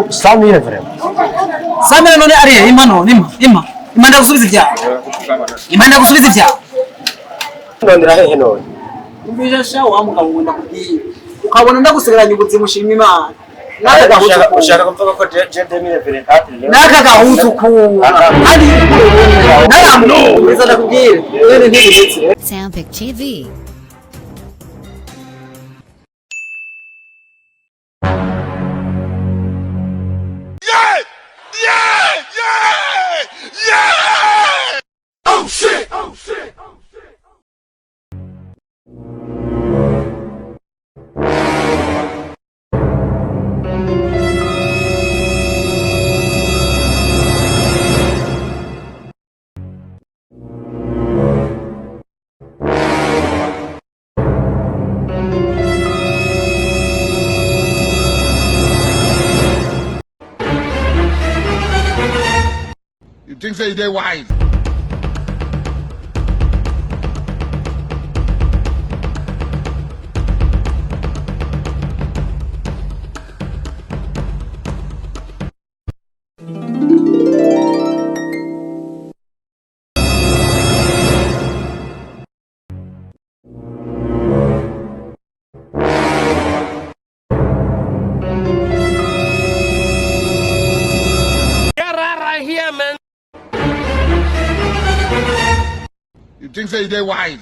Samire vrem. Samire none ari imano ima ndagusubiza ibyawe. Imana ndagusubiza ibyawe. Ndondera hehe none. Umbije sha wa mugabo ngunda kubwiye. Ukabona ndagusigaranye ubuzima ushima Imana. Ushaka kuvuga ko je 2024 naka gahutu ku ari no biza ndakubwira none ntibitse Soundpick TV. Oh shit. You think say they wise? You think say they wise?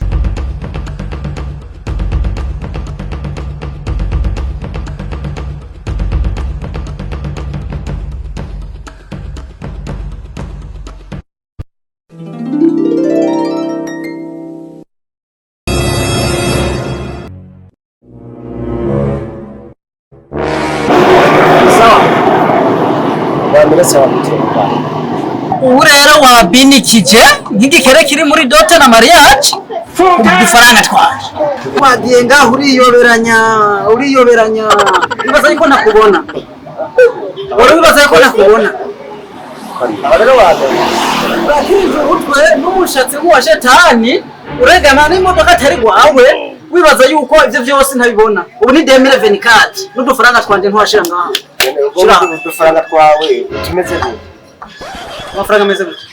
urero wabinikije nk'igikere kiri muri dote na mariage udufaranga twaje wagiye ngaho uriyoberanya bibaza yuko nakubona bibaza yuko nakubona rero waje bakije utwe n'umushatsi wa shetani uregana n'imodoka atari gwawe wibaza yuko ivyo vyose ntabibona ubu ni 2024 n'udufaranga twanje ntwashira ngaho udufaranga twawe tumeze gute amafaranga meze gute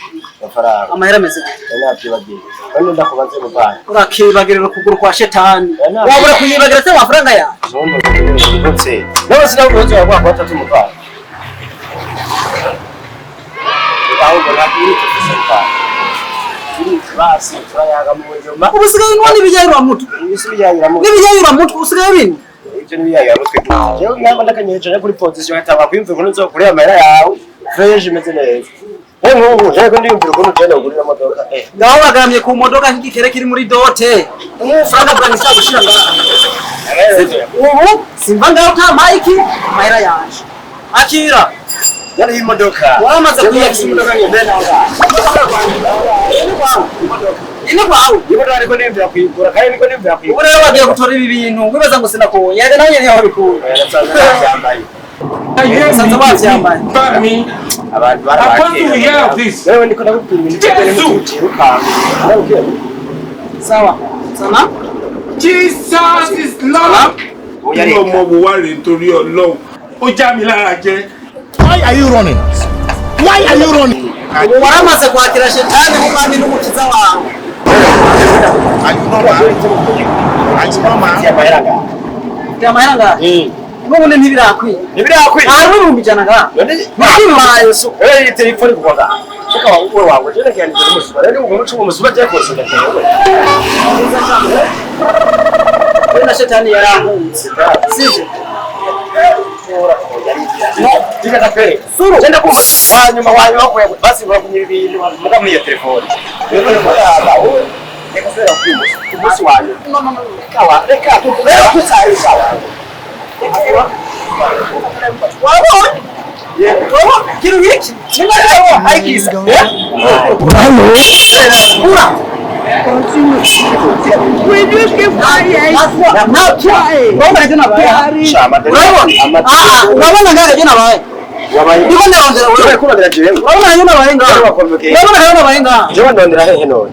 amahera meze gute nabyibagiye none ndakubaze muvana urakibagirira kuguru kwa shetani wabura kuyibagira se amafaranga ya ndetse none sinabuze wagwa kwa tatu muvana aho ngakiri tufiseka basi turayaga mu nyuma ubusigaye ngo nibijyayira mutu nibijyayira mutu usigaye bini ibyo nibijyayira mutu jewe nyango ndakanyeje kuri position hataba kwimva kuno zo kuri amahera yawe fresh imeze neza nk'ubu yego ndiyumvira ko ugenda ugurira imodoka ngaho bagamye ku modoka nk'igikere kiri muri dote umufaranga bwanyu cyangwa gushira ngaho ubu simba ngaho ta mike amahera yaje akira yari imodoka wamaze kuyakira imodoka ngende nanga imodoka ariko ndiyumvira kuyigura kandi niko ndiyumvira kuyigura urero wagiye gutora ibi bintu wibaza ngo sinakubonye yega nawe nyene wabikura sanza bavyambaye abantu barabakira wewe ndiko ndakubwira ibintu cyane n'ukirukanga sawa sana Jesus is Lord. Yo mo bo wa re nítorí Ọlọ́run. Ó já mi lára jẹ. Why are you running? waramaze kwakira shetani nk'umwami n'umukiza wawe amahera n'ubundi ntibirakwiye hari n'ibihumbi ijana ngaha ntibimaye so iyi telefone kuwaga shaka wawe wawe je ndakiyanije n'umusuba rero ubu mucu umusuba je kose ndakiyewe na shetani yarahunze sije Tikatapere. Tenda ku hanyuma wakuye basi bakunyira ibintu muga muri telefone. Rero ndabona wowe reka sera kumusi wanyu. No. Reka kubera kutsari sawa. Wawo. Kiru hiki. Ningaho haikisa. Ura. Will you keep quiet? Now try. Ngomba jina baya. Shama. Urabona ngaje jina baya. Wabaye. Ndiko ndondera wewe. Kurondera jewe. Urabona jina baya ngaje. Urabona baya ngaje. Jewe ndondera hehe none.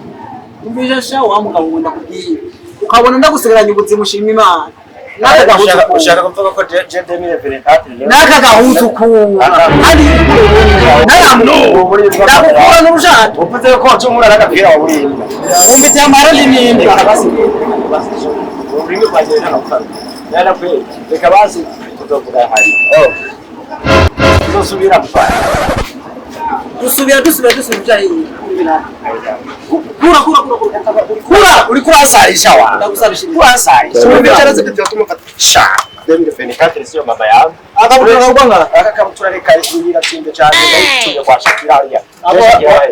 Umbije sha wa mugabo ngunda kubwiye. Ukabona ndagusigaranye ubuzima ushima Imana. ushaka kuvuga ko je 2024 naka gahutu kuwa ari ndakukura n'urushaka uvuze ko cumura n'agapira wa burimba umbite amara n'imindi urimo kwagera n'akufana yana kwe reka basi tuzovuga hari tuzosubira mfana dusubira kura uri kurasarisha wa ndagusarisha kurasarisha ubicara zite tumufata sha 2024 sio mama yangu akabutura reka yira tsinde cyane ndayituye kwa Shakira hariya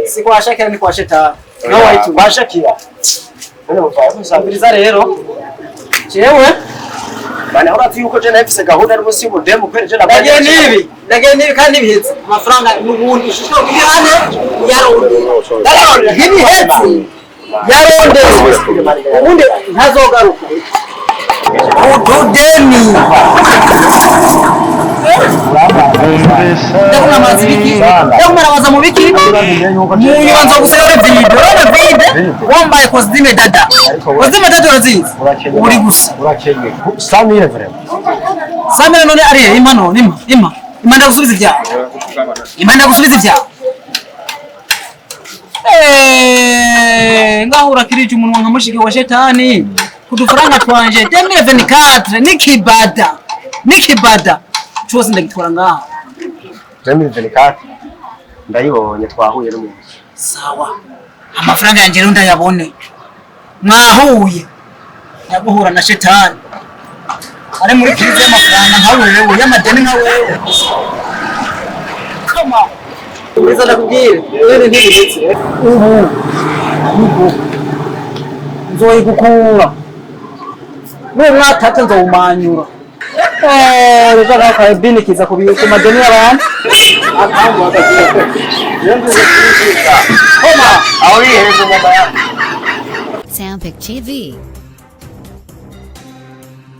si kwa Shakira ni kwa Shetani nawe wayitu kwa Shakira none mufaya musambiriza rero jewe bane hora yuko je nafise gahunda ari musi y'umudemu kwere je ndagiye nibi kandi bihetse amafaranga n'ubundi ishusho kugihane yaronde nk'ibihetse yaronde ubundi ntazogaruka ududeni ndakuna amazi biki ndakuna amazi mu biki muyibanza gusera vide wambaye costume dada urazizi uri gusa urakenye samire vraiment samire none ari imano ima ndagusubiza ibyawe ngaho urakirije umunwa nka mushike wa Shetani kudufaranga twanje 2024 nikibada cyose ndagitwara ngaho 2024 ndayibonye twahuye n'umuntu sawa amafaranga yanjye rero ndayabone mwahuye yaguhura na Shetani ari muri krize y'amafaranga nka wewe y'amadeni nka wewe come on Uliza nakubwira wewe ntibitse ubu nzoyi gukura wewe mwatata nzowumanyura reka naka bini kiza kubika madeni y'abantu akambu akagira yembe kwiza koma aho yiheje nyama ya Soundpick TV.